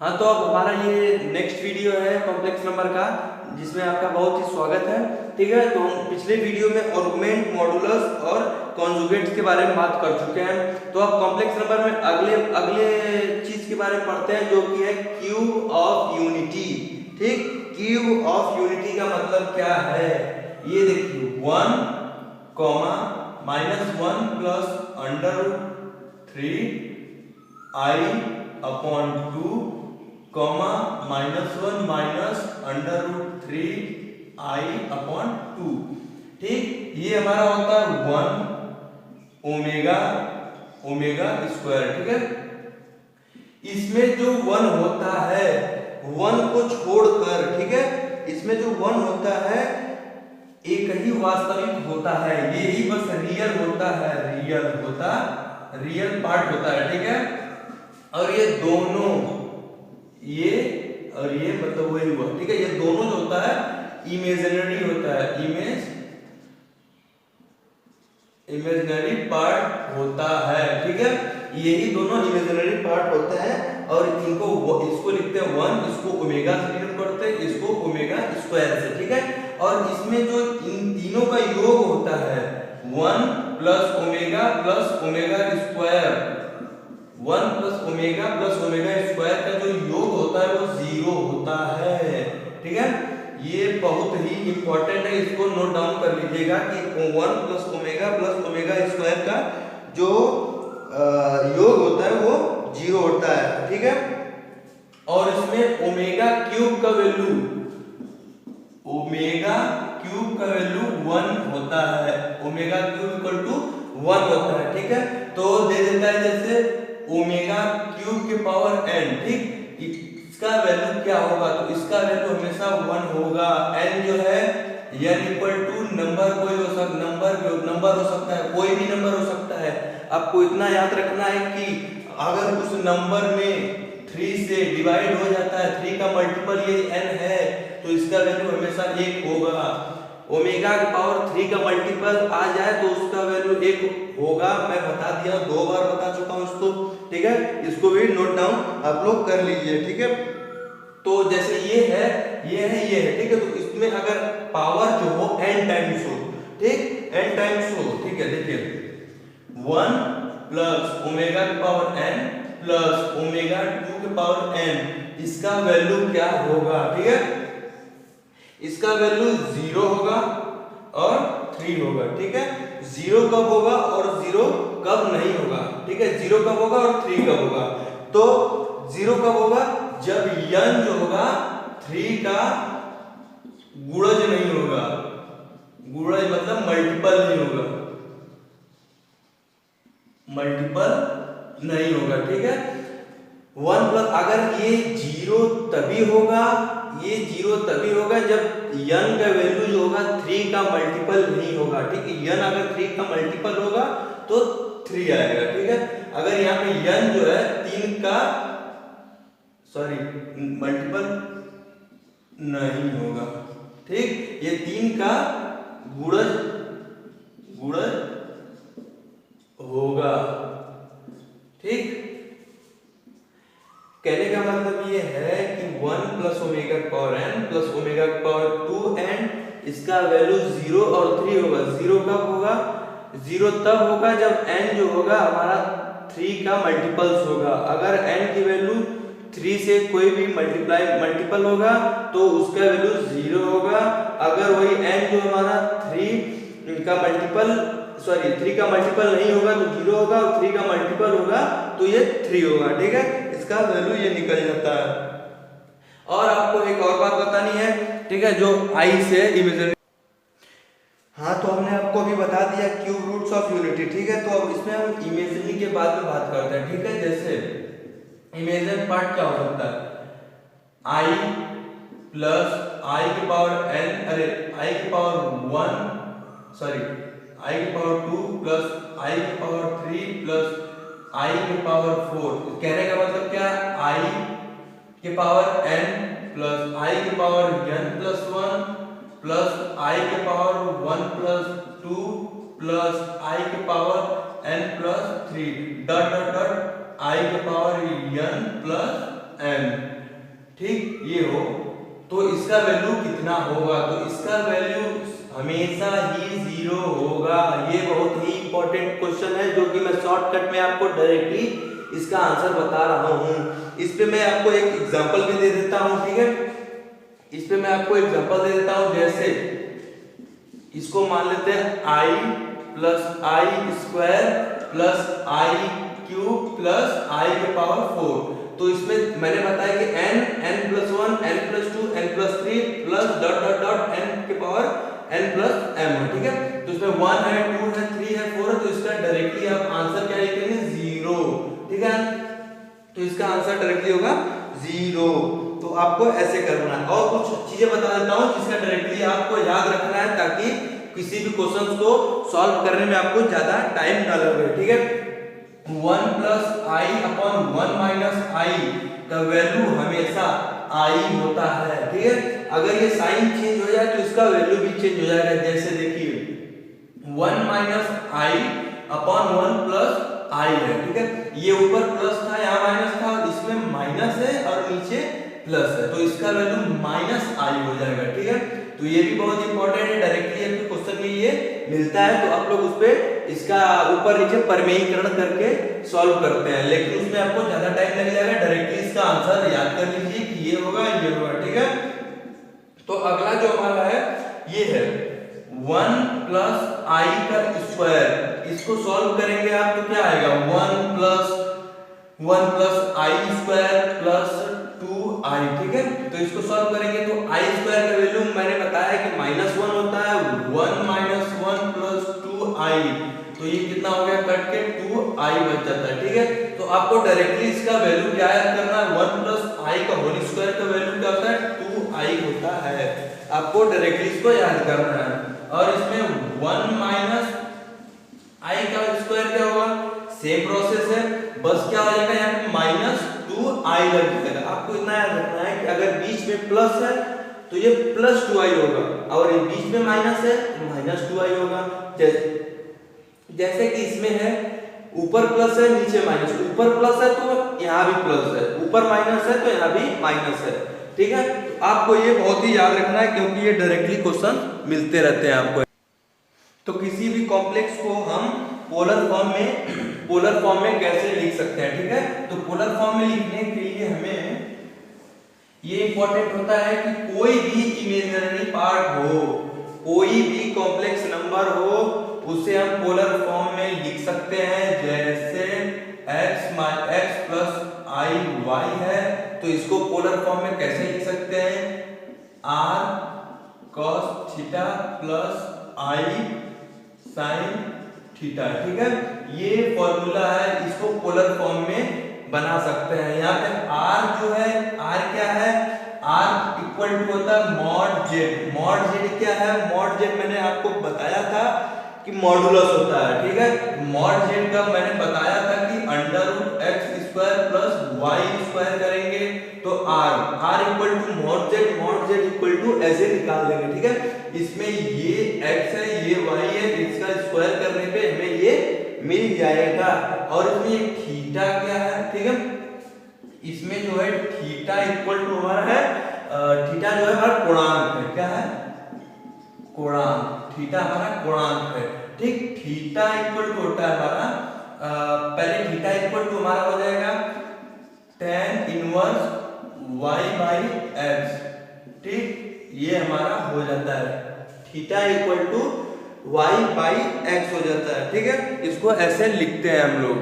हाँ, तो अब हमारा ये नेक्स्ट वीडियो है कॉम्प्लेक्स नंबर का, जिसमें आपका बहुत ही स्वागत है। ठीक है, तो हम पिछले वीडियो में ऑर्गुमेंट, मॉडुलस और कॉन्जुगेट्स के बारे में बात कर चुके हैं। तो अब कॉम्प्लेक्स नंबर में अगले अगले चीज के बारे में पढ़ते हैं, जो कि है क्यूब ऑफ यूनिटी। ठीक, क्यूब ऑफ यूनिटी का मतलब क्या है, ये देखिए 1, -1 plus √3 I upon 2, -1 minus √3 I upon 2। ठीक, ये हमारा होता है 1 ओमेगा स्क्वायर। ठीक है, इसमें जो 1 होता है, 1 को छोड़कर, ठीक है, इसमें जो 1 होता है एक ही वास्तविक होता है, ये ही बस रियल होता है, रियल पार्ट होता है। ठीक है, और ये दोनों, ये और ये मतलब वही हुआ। ठीक है, ये दोनों जो होता है इमेजिनरी होता है, इमेजिनरी पार्ट होता है। ठीक है, यही दोनों इमेजिनरी पार्ट होते हैं, और इनको इसको लिखते हैं 1, इसको ओमेगा से डिनोट करते हैं, इसको ओमेगा स्क्वायर से। ठीक है, और इसमें जो इन तीनों का योग होता है 1 plus omega square, 1 plus omega square का जो योग होता है वो 0 होता है। ठीक है, ये बहुत ही इंपॉर्टेंट है, इसको नोट डाउन कर लीजिएगा कि 1 प्लस ओमेगा स्क्वायर का जो योग होता है वो 0 होता है। ठीक है, और इसमें ओमेगा क्यूब का वैल्यू 1 होता है, ओमेगा क्यूब इक्वल टू 1 होता है। ठीक है, तो दे देता है जैसे ओमेगा क्यूब के पावर n। ठीक, इसका वैल्यू क्या होगा, तो इसका वैल्यू हमेशा 1 होगा। n जो है n इक्वल टू नंबर, कोई हो सकता नंबर हो सकता है, कोई भी नंबर हो सकता है। आपको इतना याद रखना है कि अगर उस नंबर में 3 से डिवाइड हो जाता है, 3 का मल्टीपल ये n है, तो इसका वैल्यू हमेशा 1 होगा। ओमेगा के पावर 3 का मल्टीपल आ जाए तो उसका वैल्यू 1 होगा। मैं बता दिया, 2 बार बता चुका हूं इसको। ठीक है, इसको भी नोट डाउन आप लोग कर लीजिए। ठीक है, तो जैसे ये है। ठीक है, तो इसमें अगर पावर जो हो n टाइम्स हो, ठीक, n टाइम्स हो, ठीक है, देखिए 1 प्लस ओमेगा की पावर n प्लस ओमेगा 2 की पावर n, इसका वैल्यू क्या होगा। ठीक है, इसका वैल्यू 0 होगा और 3 होगा। ठीक है, 0 कब होगा और 0 कब नहीं होगा। ठीक है, 0 कब होगा और 3 कब होगा, तो 0 कब होगा जब n जो होगा 3 का गुणज नहीं होगा, गुणज मतलब मल्टीपल नहीं होगा, ठीक है। 1 प्लस, अगर ये 0 तभी होगा, जब n का वैल्यू जो होगा 3 का मल्टीपल नहीं होगा। ठीक है, n अगर 3 का मल्टीपल होगा तो 3 आएगा। ठीक है, अगर यहाँ पे n जो है 3 का मल्टीपल नहीं होगा, ठीक, ये 3 का गुणज होगा। ठीक, कहने का मतलब ये है कि 1 प्लस ओमेगा की पावर n प्लस ओमेगा की पावर 2n, इसका वैल्यू 0 और 3 होगा। 0 कब होगा, 0 तब होगा जब n जो होगा हमारा 3 का मल्टीपल्स होगा। अगर n की वैल्यू 3 से कोई भी मल्टीपल होगा तो उसका वैल्यू 0 होगा। अगर वही n जो हमारा 3 का मल्टीपल नहीं होगा तो 0 होगा, और 3 का मल्टीपल होगा तो ये 3 होगा। ठीक है, इसका वैल्यू ये निकल जाता है। और आपको एक और बात बतानी है, ठीक है, जो I से इमेजिनरी। हाँ, तो हमने आपको अभी बता दिया क्यूब रूट्स ऑफ यूनिटी। ठीक है, तो अब इसमें हम इमेजिनरी के बाद में बात करते हैं। ठीक है, जैसे इमेजिनरी पार्ट क्या हो सकता है, I प्लस I की पावर n, I की पावर 1, I की पावर 2 प्लस I की पावर 3 प्लस I की पावर 4। कहने का मतलब क्या, I की पावर n प्लस I की power n plus 1 plus I की पावर 1 प्लस 2 प्लस I की power n plus 3 dot dot dot I की पावर n प्लस m, ठीक, ये हो तो इसका वैल्यू कितना होगा? तो इसका वैल्यू हमेशा ही 0 होगा। ये बहुत ही इंपॉर्टेंट क्वेश्चन है जो कि मैं शॉर्टकट में आपको डायरेक्टली इसका आंसर बता रहा हूँ। इस पे मैं आपको एक एग्जांपल भी दे देता हूँ, ठीक है। इस पे मैं आपको एग्जांपल दे देता हूँ, जैसे इसको मान लेते हैं i plus i square plus i cube plus i के पावर 4। तो इसमें मैंने बताया कि n plus 1 n plus 2 n plus 3 plus dot dot dot n के पावर n प्लस m, ठीक है। तो इसमें 1 है, 2 है, 3 है, 4 है, तो इसका डायरेक्टली आप आंसर क्या लिखेंगे? 0, ठीक है। तो इसका आंसर डायरेक्टली होगा 0। तो आपको ऐसे करना है। और कुछ चीजें बता देता हूँ जिसका डायरेक्टली आपको याद रखना है ताकि किसी भी क्वेश्चन को सॉल्व करने में आपको ज्यादा टाइम ना लगे, ठीक है। 1 प्लस आई अपॉन 1 माइनस आई का वैल्यू हमेशा आई होता है, ठीक है। अगर ये साइन चेंज हो जाए तो इसका वैल्यू भी चेंज हो जाएगा। जैसे देखिए 1 माइनस आई अपॉन 1 प्लस आई है, ठीक है। ये ऊपर प्लस था, यहाँ माइनस था, और इसमें माइनस है और नीचे प्लस है, तो इसका वैल्यू माइनस आई हो जाएगा, ठीक है। तो ये भी बहुत इंपॉर्टेंट है, डायरेक्टली आपके क्वेश्चन में ये मिलता है, तो आप लोग उस पे इसका ऊपर नीचे परमेयीकरण करके सॉल्व करते हैं, लेकिन उसमें आपको ज्यादा टाइम लग जाएगा। डायरेक्टली इसका आंसर याद कर लीजिए कि ये होगा, ठीक है। तो अगला जो हमारा है ये है 1 प्लस आई का स्क्वायर। इसको सॉल्व करेंगे आप तो क्या आएगा? 1 plus i square plus 2i, ठीक है। तो इसको सॉल्व करेंगे तो आई स्क्वायर का वैल्यू मैंने बताया कि -1 होता है। 1 माइनस 1 प्लस 2i, तो ये कितना हो गया? कट के 2i बच जाता है, ठीक है। तो आपको डायरेक्टली इसका वैल्यू क्या याद करना है? 1 प्लस आई का होल स्क्वायर का वैल्यू क्या होता है? 2i होता है। आपको डायरेक्टली इसको याद करना है। और इसमें 1 माइनस आई का स्क्वायर क्या होगा? सेम प्रोसेस है, बस क्या हो जाएगा यहाँ पे -2i लग जाएगा। आपको इतना याद रखना है कि अगर बीच में प्लस है तो ये +2i होगा, और ये बीच में माइनस है तो -2i होगा। जैसे कि इसमें है ऊपर प्लस है नीचे माइनस, ऊपर प्लस है तो यहाँ भी प्लस है, ऊपर माइनस है तो यहाँ भी माइनस है, ठीक है। तो आपको ये बहुत ही याद रखना है क्योंकि ये डायरेक्टली क्वेश्चन मिलते रहते हैं आपको। तो किसी भी कॉम्प्लेक्स को हम पोलर फॉर्म में कैसे लिख सकते हैं, ठीक है। तो पोलर फॉर्म में लिखने के लिए हमें ये इंपॉर्टेंट होता है कि कोई भी इमेजिनरी पार्ट हो, कोई भी कॉम्प्लेक्स नंबर हो, उसे हम पोलर फॉर्म में लिख सकते हैं। जैसे x प्लस आई वाई है, तो इसको पोलर फॉर्म में कैसे लिख सकते हैं? r cos थीटा प्लस आई साइन थीटा, ठीक है। ये फॉर्मूला है, इसको पोलर फॉर्म में बना सकते हैं। यहाँ पे r जो है, r क्या है? r इक्वल टू होता है मॉड z। मॉड z क्या है? मॉड z मैंने आपको बताया था कि मॉडुलस होता है, ठीक है। मॉड z का मैंने बताया था कि √x² प्लस y² करेंगे तो r equal to mod z equal to ऐसे निकाल देंगे, ठीक है। इसमें ये x है, ये y है, इसका स्क्वायर करने पे हमें ये मिल जाएगा। और इसमें थीटा क्या है, ठीक है। इसमें जो है थीटा इक्वल टू हमारा है, थीटा जो है हमारा कोणांक है, क्या है? कोणांक। थीटा हमारा कोणांक है, ठीक। थीटा इक्वल टू होता है हमारा, पहले थीटा इक्वल टू हमारा हो जाएगा tan inverse y by x, ठीक। ये हमारा हो जाता है theta equal to y by x हो जाता है, ठीक है। इसको ऐसे लिखते हैं हम लोग।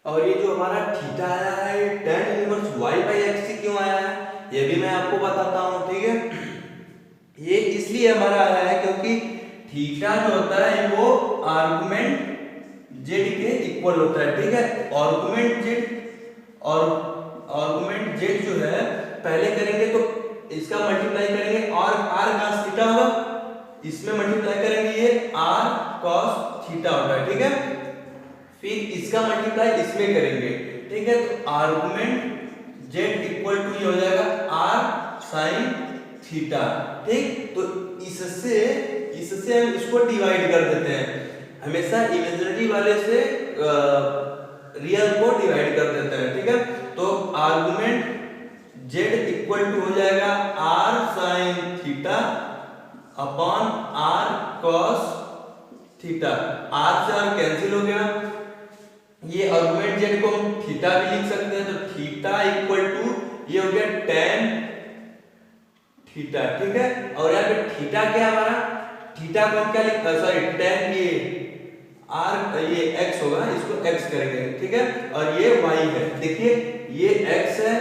और ये जो हमारा थीटा आया है tan inverse y by x से क्यों आया है ये भी मैं आपको बताता हूँ, ठीक है। ये इसलिए हमारा आया है क्योंकि थीटा जो होता है वो आर्गुमेंट z के इक्वल होता है, ठीक है। आर्गुमेंट z जो है पहले करेंगे तो इसका मल्टीप्लाई करेंगे और r cos थीटा होगा, इसमें मल्टीप्लाई करेंगे ये r cos थीटा होता है, ठीक है। फिर इसका मल्टीप्लाई इसमें करेंगे, ठीक है। तो आर्गुमेंट z इक्वल टू ये हो जाएगा r sin थीटा, ठीक। तो इससे हम इसको डिवाइड कर देते हैं। हमेशा इमेजिनरी वाले से रियल को डिवाइड कर देते हैं, ठीक है। तो आर्गुमेंट z इक्वल टू हो जाएगा r sin theta upon r cos theta. r से r कैंसिल हो गया, ये आर्गुमेंट z को हम थीटा भी लिख सकते हैं, तो थीटा इक्वल टू ये हो गया tan थीटा, ठीक है। और यहाँ पे थीटा क्या है हमारा, थीटा को हम क्या लिख, सॉरी tan ये r ये x होगा, इसको x करेंगे, ठीक है। और ये y है, देखिए ये x है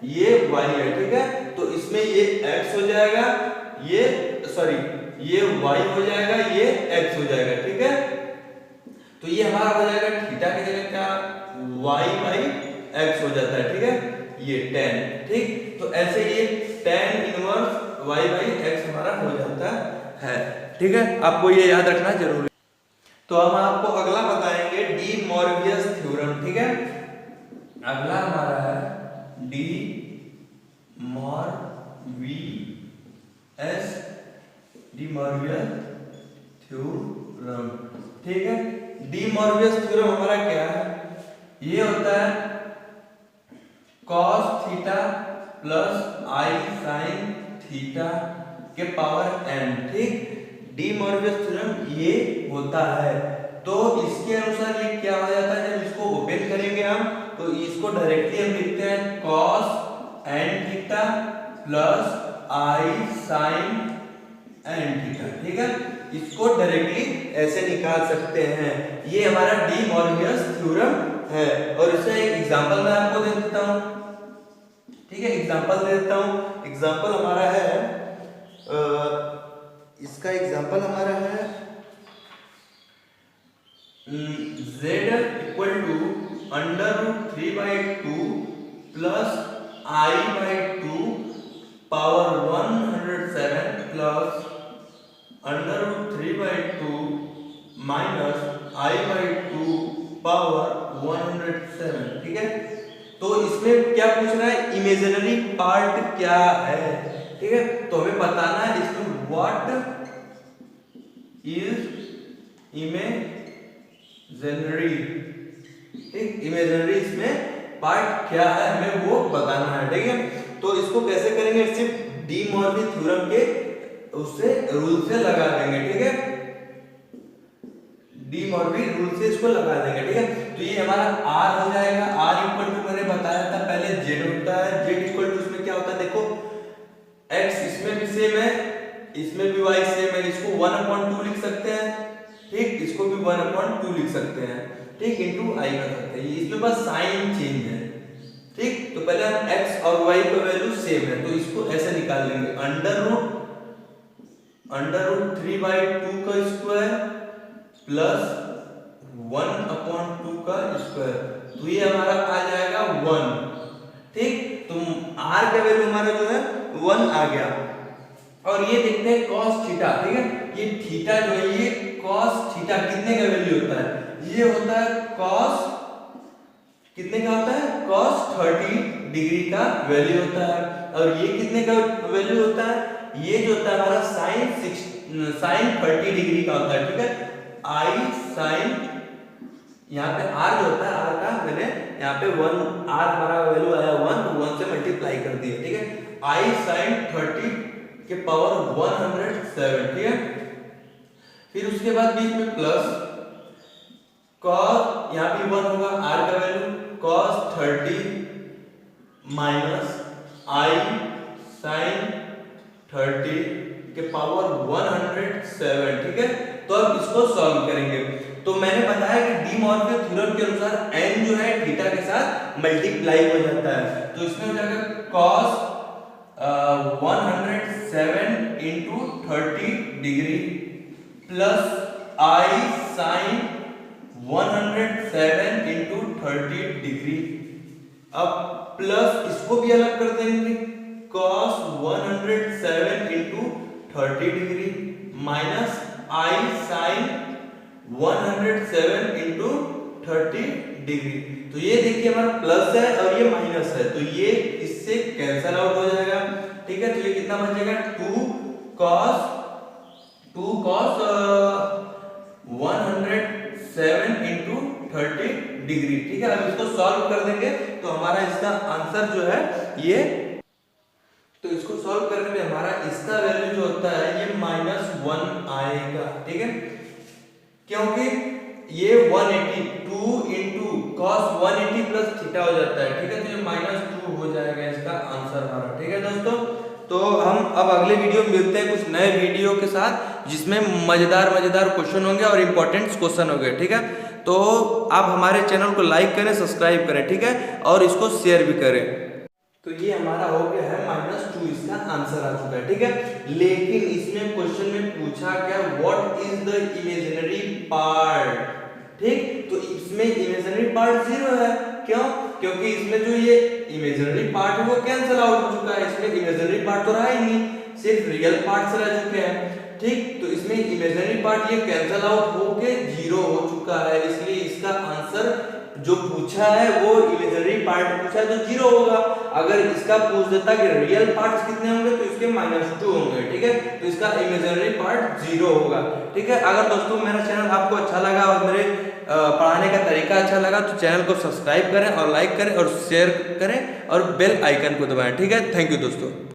ये y है, ठीक है। तो इसमें ये x हो जाएगा, ये सॉरी ये y हो जाएगा, ये x हो जाएगा, ठीक है। तो ये हमारा हो जाएगा थीटा की जगह क्या y बाई x हो जाता है, ठीक है, ये tan, ठीक। तो ऐसे ये tan inverse y by x हमारा हो जाता है, ठीक है। आपको ये याद रखना जरूरी। तो हम आपको अगला बताएंगे डी मॉर्वियस थ्योरम, ठीक है। अगला हमारा है डी मॉर्वियस थ्योरम, ठीक है। डी मॉर्वियस थ्योरम हमारा क्या है, ये होता है cos theta plus i sin theta के पावर n, ठीक। डी मॉर्वियस थ्योरम ये होता है। तो इसके अनुसार ये क्या हो जाता है, जब इसको ओपन करेंगे हम तो इसको डायरेक्टली हम लिखते हैं cos n theta plus i sin n theta, ठीक है। इसको डायरेक्टली ऐसे निकाल सकते हैं, ये हमारा डी मॉर्वियस थ्योरम है। और इसका एक एग्जांपल मैं आपको दे देता हूं, ठीक है, एग्जांपल दे देता हूं। एग्जांपल हमारा है इसका एग्जांपल हमारा है z equal to √3/2 plus i/2 power 107 plus √3/2 minus i/2 power 107, ठीक है। तो इसमें क्या पूछ रहा है, इमेजिनरी पार्ट क्या है, ठीक है। तो हमें बताना है इसमें व्हाट इज इमेजिनरी, ठीक। इमेजिनरी इसमें पार्ट क्या है हमें वो बताना है, ठीक है। तो इसको कैसे करेंगे, सिर्फ डी मॉर्वियस थ्योरम के उससे रूल से लगा देंगे, ठीक है। डी मॉर्वियस रूल से इसको लगा देंगे, ठीक है। तो ये हमारा r हो जाएगा, r इक्वल टू मैंने बताया था पहले z होता है, z इक्वल टू इसमें क्या होता है, देखो x इसमें भी सेम है, इसमें भी y सेम है, इसको 1/2 लिख सकते हैं, ठीक। इसको भी 1/2 लिख सकते हैं, ठीक, इनटू i कर सकते हैं। इसमें बस साइन चेंज है, ठीक। तो पहले हम x और y का वैल्यू सेम है, तो इसको ऐसे निकाल लेंगे √3/2 का स्क्वायर प्लस 1/2 का स्क्वायर, तो ये हमारा आ जाएगा 1, ठीक। तो r का वैल्यू हमारा जो है 1 आ गया। और ये देखते हैं cos थीटा, ठीक है। ये थीटा जो है ये cos थीटा कितने का वैल्यू होता है, ये होता है cos कितने का होता है, cos 30 डिग्री का वैल्यू होता है। और ये कितने का वैल्यू होता है, ये जो होता है हमारा sin 30 डिग्री का होता है, ठीक है। i sin यहाँ पे r जो होता है, r का मैंने यहाँ पे 1 r हमारा वैल्यू आया 1, तो 1 से मल्टीप्लाई कर दिया, ठीक है। i sin 30 के पावर 107, ठीक है। फिर उसके बाद बीच में प्लस cos, यहाँ भी 1 होगा r का value, cos 30 minus i sin 30 के पावर 107, ठीक है। तो अब इसको सॉल्व करेंगे। तो मैंने बताया कि डी मॉर्वियस थ्योरम के अनुसार n जो है थीटा के साथ मल्टीप्लाई हो जाता है, तो इसमें हो जाएगा cos 107 into 30 degree plus i sin 107 into 30 degree. अब प्लस इसको भी अलग कर देंगे, cos 107 into 30 degree minus i sin 107 into 30 degree. तो ये देखिए हमारा प्लस है और ये माइनस है, तो ये इससे कैंसल आउट हो जाएगा, ठीक है। तो ये कितना बचेगा 2 cos 107 इंटू 30 डिग्री। ठीक है, अब इसको सॉल्व कर देंगे तो हमारा इसका आंसर जो है ये, तो इसको सॉल्व करने में हमारा इसका वैल्यू जो होता है ये -1 आएगा। ठीक है, क्योंकि ये 182 इंटू cos 180 प्लस थीटा हो जाता है। ठीक है, तो ये -2 हो जाएगा इसका आंसर हमारा। ठीक है दोस्तों, तो हम अब अगले वीडियो में मिलते हैं कुछ नए वीडियो के साथ जिसमें मजेदार क्वेश्चन होंगे और इंपॉर्टेंट क्वेश्चन होंगे। ठीक है, तो आप हमारे चैनल को लाइक करें, सब्सक्राइब करें। ठीक है, और इसको शेयर भी करें। तो ये हमारा हो गया है -2, इसका आंसर आ चुका है। ठीक है, लेकिन इसमें क्वेश्चन में पूछा क्या, what is the imaginary part. ठीक, तो इसमें इमेजिनरी पार्ट 0 है। क्यों? क्योंकि इसमें जो ये इमेजिनरी पार्ट है वो कैंसिल आउट हो चुका है, इसमें इमेजिनरी पार्ट तो रहा ही नहीं, सिर्फ रियल पार्ट से रह चुके हैं। ठीक, तो इसमें इमेजिनरी पार्ट ये कैंसिल आउट होके 0 हो चुका है, इसलिए इसका आंसर जो पूछा है वो इमेजिनरी पार्ट पूछा है तो 0 होगा। अगर इसका पूछ देता कि रियल पार्ट्स कितने होंगे तो इसके -2 होंगे। ठीक है, तो इसका इमेजिनरी पार्ट 0 होगा। ठीक है, अगर दोस्तों मेरा चैनल आपको अच्छा लगा और मेरे पढ़ाने का तरीका अच्छा लगा तो चैनल को सब्सक्राइब करें और लाइक करें और शेयर करें और बेल आइकन को दबाएं। ठीक है, थैंक यू दोस्तों।